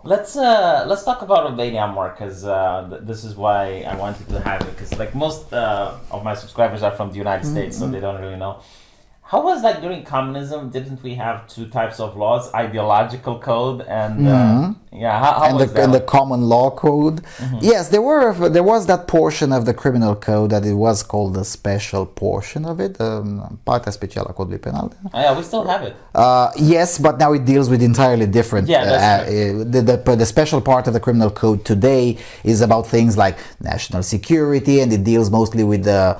Let's talk about Romania more, because this is why I wanted to have it, because like most of my subscribers are from the United States, so they don't really know. How was that during communism? Didn't we have two types of laws, ideological code and how was that? And the common law code? Yes, there was that portion of the criminal code that it was called the special portion of it, partea specială a codului penal. Yeah, we still have it. Yes, but now it deals with entirely different. Yeah, that's the special part of the criminal code today is about things like national security, and it deals mostly with the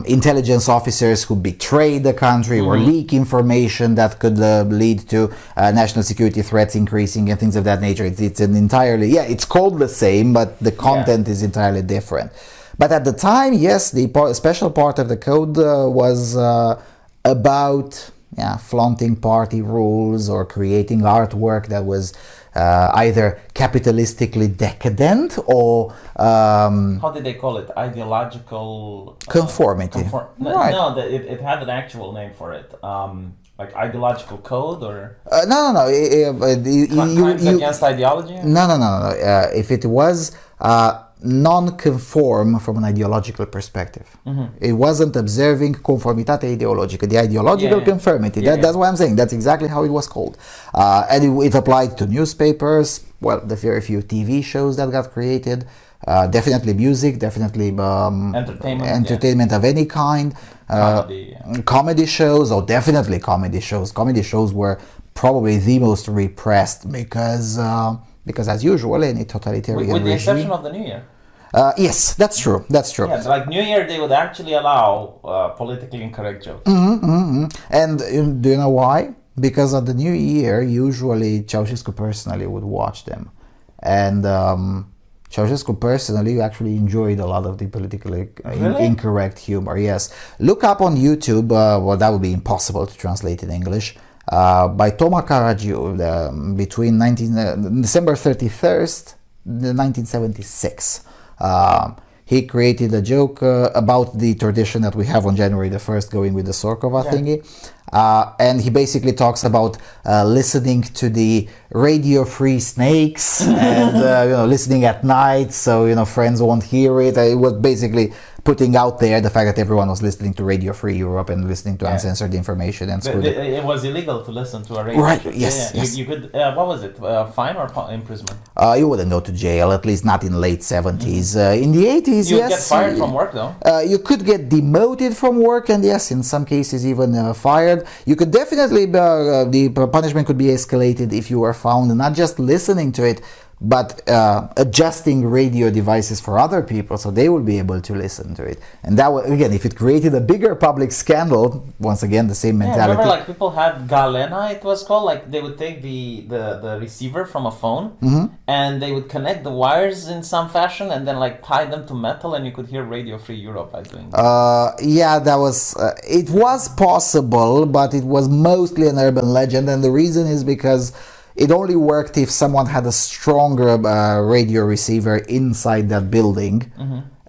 intelligence officers who betrayed the country or leak information that could lead to national security threats increasing and things of that nature. It's an entirely, it's called the same, but the content is entirely different. But at the time, yes, the special part of the code was about flaunting party rules or creating artwork that was either capitalistically decadent or how did they call it? Ideological conformity. Right. No, it had an actual name for it. Like ideological code or no. Crimes against ideology? No. If it was non-conform from an ideological perspective, it wasn't observing conformitate ideologică, the ideological conformity. That's what I'm saying. That's exactly how it was called, and it applied to newspapers. Well, the very few TV shows that got created. Definitely music, definitely entertainment of any kind. Comedy shows, definitely comedy shows. Comedy shows were probably the most repressed because as usual, any totalitarian with the regime, exception of the New Year. Yes, that's true. Yeah, like New Year, they would actually allow politically incorrect jokes. And do you know why? Because of the New Year, usually Ceausescu personally would watch them, and Ceausescu personally actually enjoyed a lot of the politically incorrect humor. Yes, look up on YouTube. Well, that would be impossible to translate in English. By Toma Caragiu between December 31st, 1976. He created a joke about the tradition that we have on January the 1st, going with the Sorkova thingy. And he basically talks about listening to the radio-free snakes and listening at night, so friends won't hear it. It was basically putting out there the fact that everyone was listening to Radio Free Europe and listening to uncensored information and screwed it was illegal to listen to a radio. Right, yes. You could, what was it, fine or imprisonment? You wouldn't go to jail, at least not in late 70s. In the 80s, You'd get fired from work, though. You could get demoted from work, and yes, in some cases even fired. You could definitely, the punishment could be escalated if you were found not just listening to it, but adjusting radio devices for other people so they will be able to listen to it. And that was, again, if it created a bigger public scandal, once again the same mentality. Remember, like, people had galena, it was called, like they would take the receiver from a phone and they would connect the wires in some fashion and then like tie them to metal, and you could hear Radio Free Europe by doing that. That was it was possible, but it was mostly an urban legend, and the reason is because it only worked if someone had a stronger radio receiver inside that building,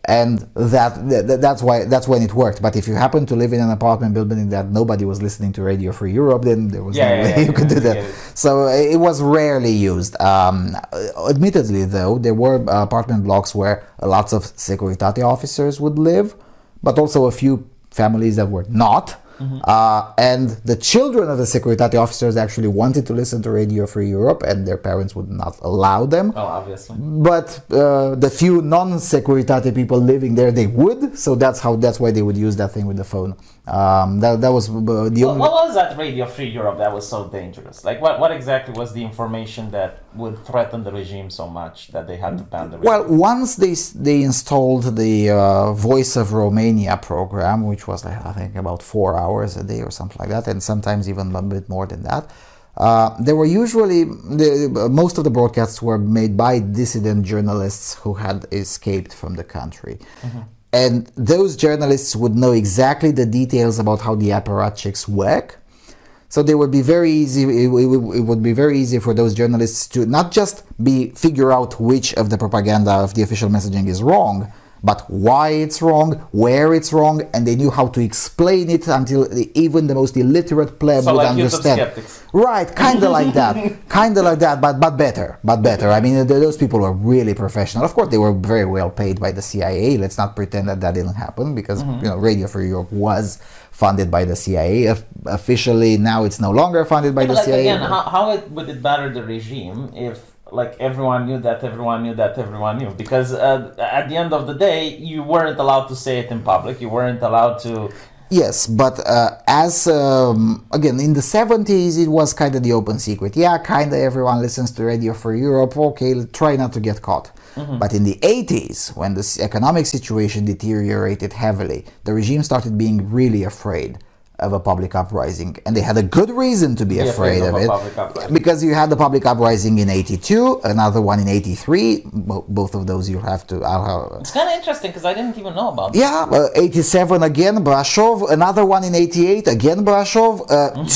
and that's when it worked. But if you happen to live in an apartment building that nobody was listening to Radio Free Europe, then there was no way you could do that. So it was rarely used. Admittedly, though, there were apartment blocks where lots of Securitate officers would live, but also a few families that were not. And the children of the Securitate officers actually wanted to listen to Radio Free Europe, and their parents would not allow them. Oh, obviously. But the few non-Securitate people living there, they would. So that's why they would use that thing with the phone. That was the only. What was that Radio Free Europe that was so dangerous? Like, what exactly was the information that would threaten the regime so much that they had to ban the radio? Well, once they installed the Voice of Romania program, which was, I think, about 4 hours a day or something like that, and sometimes even a bit more than that. There were usually, most of the broadcasts were made by dissident journalists who had escaped from the country. And those journalists would know exactly the details about how the apparatchiks work. So they would be very easy. It would be very easy for those journalists to not just figure out which of the propaganda of the official messaging is wrong, but why it's wrong, where it's wrong, and they knew how to explain it until even the most illiterate pleb would understand. Skeptics. Right, kind of like that, but better. I mean, those people were really professional. Of course, they were very well paid by the CIA. Let's not pretend that didn't happen, because Radio Free Europe was funded by the CIA. Officially, now it's no longer funded by the CIA. Again, how would it matter the regime if everyone knew that everyone knew? Because at the end of the day, you weren't allowed to say it in public. You weren't allowed to. Yes, but again, in the 70s, it was kind of the open secret. Yeah, kind of everyone listens to Radio for Europe. Okay, try not to get caught. But in the 80s, when the economic situation deteriorated heavily, the regime started being really afraid of a public uprising, and they had a good reason to be afraid of it, because you had the public uprising in 82, another one in 83. Both of those you'll have to. It's kind of interesting because I didn't even know about. Yeah, 87 again, Brashov. Another one in 88, again Brashov.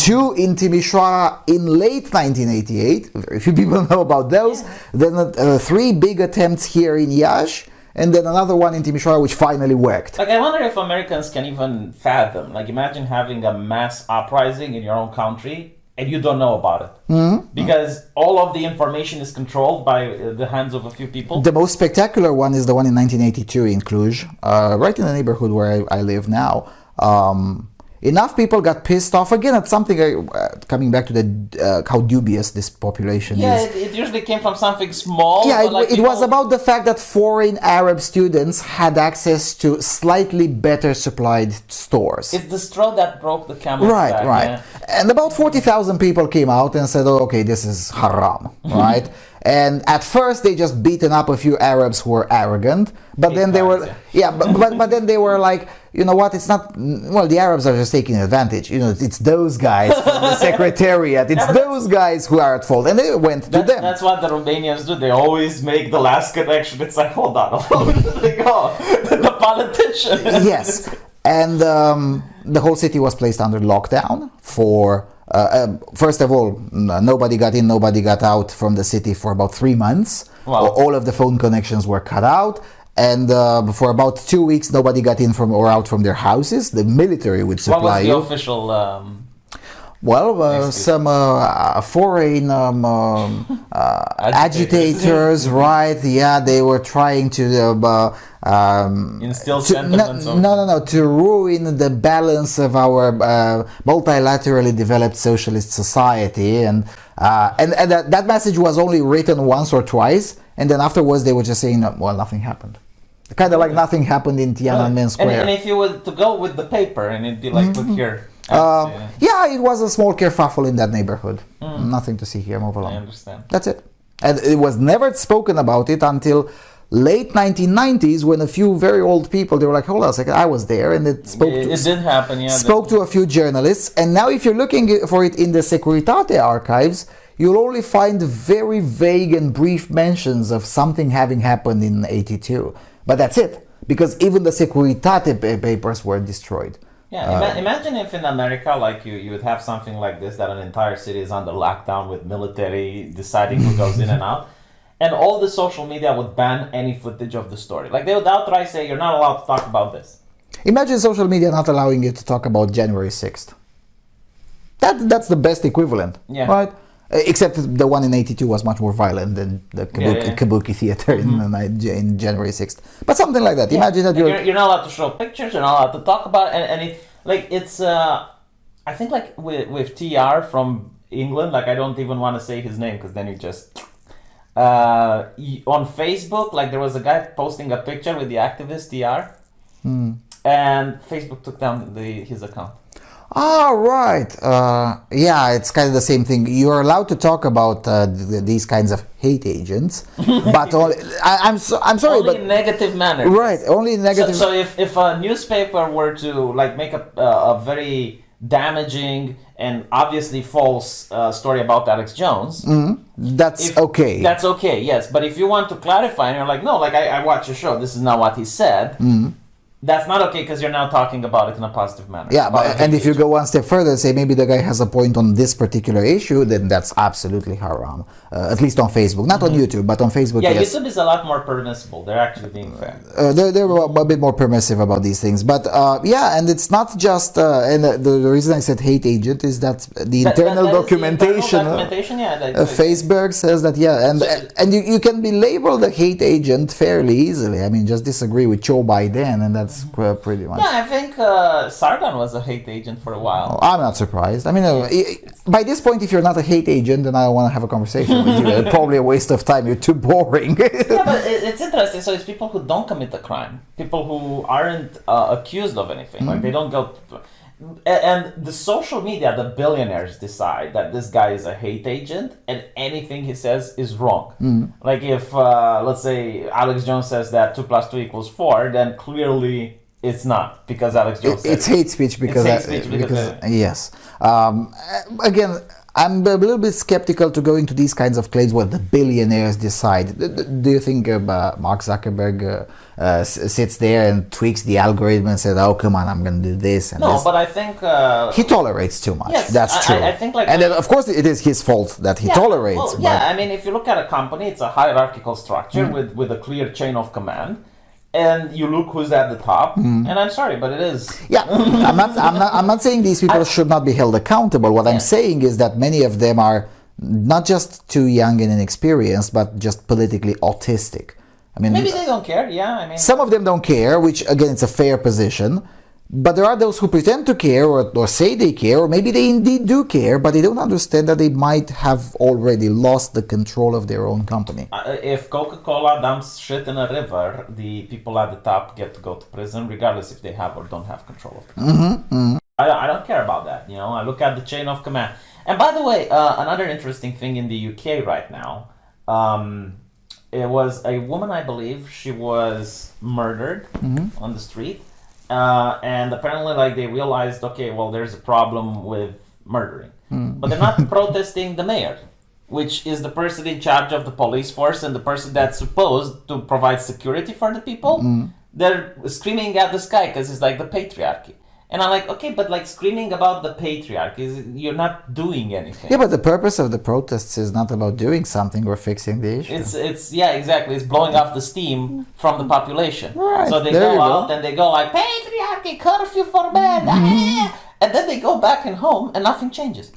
Two in Timișoara in late 1988. Very few people know about those. Yeah. Then 3 big attempts here in Iași. And then another one in Timișoara, which finally worked. I wonder if Americans can even fathom. Imagine having a mass uprising in your own country and you don't know about it. Because all of the information is controlled by the hands of a few people. The most spectacular one is the one in 1982 in Cluj, right in the neighborhood where I live now. Enough people got pissed off. Again, it's something coming back to the how dubious this population is. Yeah, it usually came from something small. Yeah, it was about the fact that foreign Arab students had access to slightly better supplied stores. It's the straw that broke the camel's back. Right. Yeah. And about 40,000 people came out and said, "Oh, okay, this is haram," right? And at first they just beaten up a few Arabs who were arrogant, but then they were, but then they were like, you know what? It's not. Well, the Arabs are just taking advantage. It's those guys from the secretariat. It's those guys who are at fault, and they went to them. That's what the Romanians do. They always make the last connection. It's like, hold on, where did they go? The politicians. Yes, and the whole city was placed under lockdown for. First of all, nobody got in, nobody got out from the city for about 3 months. Wow. All of the phone connections were cut out, and for about 2 weeks, nobody got in from or out from their houses. The military would supply you. What was the official? Some foreign agitators, right? Yeah, they were trying to instill sentiments. To ruin the balance of our multilaterally developed socialist society, and that message was only written once or twice, and then afterwards they were just saying, well, nothing happened. Kind of like nothing happened in Tiananmen Square. And if you were to go with the paper, and it'd be like, look here. It was a small kerfuffle in that neighborhood. Nothing to see here. Move along. I understand. That's it. And it was never spoken about it until late 1990s, when a few very old people, they were like, hold on a second, I was there, and it did happen. Spoke to a few journalists, and now if you're looking for it in the Securitate archives, you'll only find very vague and brief mentions of something having happened in 82. But that's it, because even the Securitate papers were destroyed. Yeah, imagine if in America, you would have something like this, that an entire city is under lockdown with military deciding who goes in and out, and all the social media would ban any footage of the story. They would outright say, you're not allowed to talk about this. Imagine social media not allowing you to talk about January 6th. That's the best equivalent, right? Except the one in 82 was much more violent than the Kabuki theater in January 6th. But something like that. Imagine that you're not allowed to show pictures, you're not allowed to talk about it, and it's I think with TR from England, I don't even want to say his name, because then you just on Facebook, there was a guy posting a picture with the activist TR, and Facebook took down his account. Right. It's kind of the same thing. You're allowed to talk about these kinds of hate agents, but I'm sorry, only in negative manner. Right. Only in negative. So if a newspaper were to make a very damaging and obviously false story about Alex Jones, that's okay. That's okay. Yes, but if you want to clarify and you're like, no, I watched your show, this is not what he said. That's not okay because you're now talking about it in a positive manner. Yeah, and if you go one step further and say maybe the guy has a point on this particular issue, then that's absolutely haram. At least on Facebook, not on YouTube, but on Facebook. Yeah, yes. YouTube is a lot more permissible. They're actually being fair. They're a bit more permissive about these things, but yeah, and it's not just. And the reason I said hate agent is that the internal documentation. Facebook says that, yeah, and you can be labeled a hate agent fairly easily. I mean, just disagree with Joe Biden, and that's pretty much. Yeah, I think Sargon was a hate agent for a while. I'm not surprised. I mean, by this point, if you're not a hate agent, then I don't want to have a conversation with you. It's probably a waste of time. You're too boring. Yeah, but it's interesting. So it's people who don't commit a crime, people who aren't accused of anything. Like they don't go. And the social media, the billionaires decide that this guy is a hate agent and anything he says is wrong. Like if, let's say, Alex Jones says that 2 + 2 = 4, then clearly it's not because Alex Jones said it's hate speech because yes. Again, I'm a little bit skeptical to go into these kinds of claims where the billionaires decide. Do you think Mark Zuckerberg sits there and tweaks the algorithm and says, "Oh, come on, I'm going to do this"? And no, this. but I think he tolerates too much. Yes, that's true. I think and then, of course, it is his fault that he tolerates. Well, yeah, I mean, if you look at a company, it's a hierarchical structure with a clear chain of command. And you look who's at the top, and I'm sorry, but it is. Yeah, I'm not saying these people should not be held accountable. What I'm saying is that many of them are not just too young and inexperienced, but just politically autistic. I mean, maybe they don't care. Yeah, I mean, some of them don't care, which again, it's a fair position. But there are those who pretend to care or say they care, or maybe they indeed do care, but they don't understand that they might have already lost the control of their own company. If Coca-Cola dumps shit in a river, the people at the top get to go to prison, regardless if they have or don't have control of it. I don't care about that. You know, I look at the chain of command. And by the way, another interesting thing in the UK right now, it was a woman, I believe, she was murdered on the street. And apparently, like, they realized, okay, well, there's a problem with murdering. But they're not protesting the mayor, which is the person in charge of the police force and the person that's supposed to provide security for the people. They're screaming at the sky because it's like the patriarchy. And I'm like, okay, but like screaming about the patriarchy, you're not doing anything. Yeah, but the purpose of the protests is not about doing something or fixing the issue. It's yeah, exactly. It's blowing off the steam from the population. Right. So they go out and they go like, patriarchy, curfew for men. And then they go back and home and nothing changes.